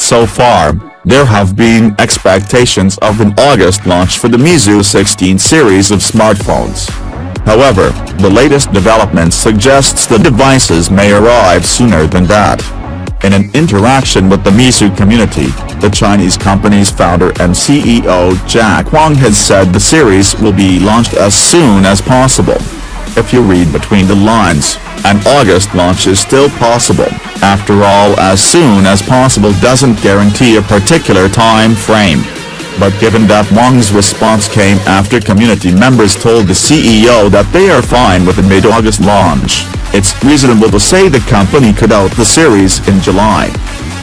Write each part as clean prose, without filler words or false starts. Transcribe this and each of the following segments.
So far, there have been expectations of an August launch for the Meizu 16 series of smartphones. However, the latest development suggests the devices may arrive sooner than that. In an interaction with the Meizu community, the Chinese company's founder and CEO Jack Wong has said the series will be launched as soon as possible. If you read between the lines, an August launch is still possible. After all, as soon as possible doesn't guarantee a particular time frame. But given that Wong's response came after community members told the CEO that they are fine with a mid-August launch, it's reasonable to say the company could out the series in July.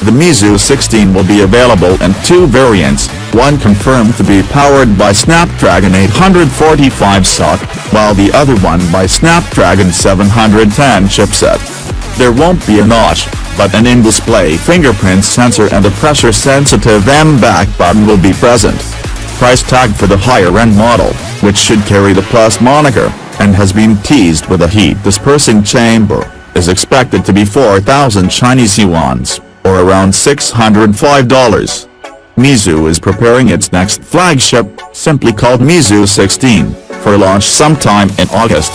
The Meizu 16 will be available in two variants, one confirmed to be powered by Snapdragon 845 SoC, while the other one by Snapdragon 710 chipset. There won't be a notch, but an in-display fingerprint sensor and a pressure-sensitive mBack button will be present. Price tag for the higher-end model, which should carry the Plus moniker, and has been teased with a heat-dispersing chamber, is expected to be 4,000 Chinese yuans, or around $605. Meizu is preparing its next flagship, simply called Meizu 16, for launch sometime in August.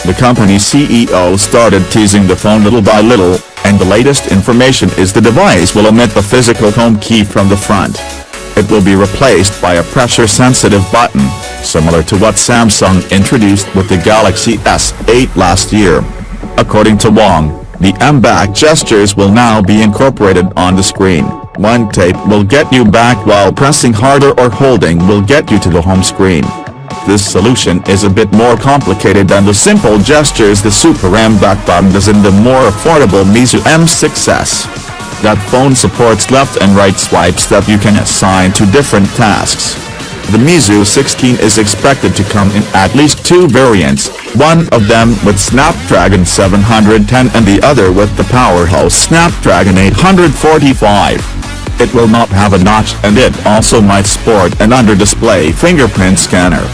The company's CEO started teasing the phone little by little, and the latest information is the device will omit the physical home key from the front. It will be replaced by a pressure-sensitive button, similar to what Samsung introduced with the Galaxy S8 last year. According to Wong, the mBack gestures will now be incorporated on the screen. One tap will get you back while pressing harder, or holding will get you to the home screen. This solution is a bit more complicated than the simple gestures the Super mBack button does in the more affordable Meizu M6s. That phone supports left and right swipes that you can assign to different tasks. The Meizu 16 is expected to come in at least two variants, one of them with Snapdragon 710 and the other with the powerhouse Snapdragon 845. It will not have a notch, and it also might sport an under-display fingerprint scanner.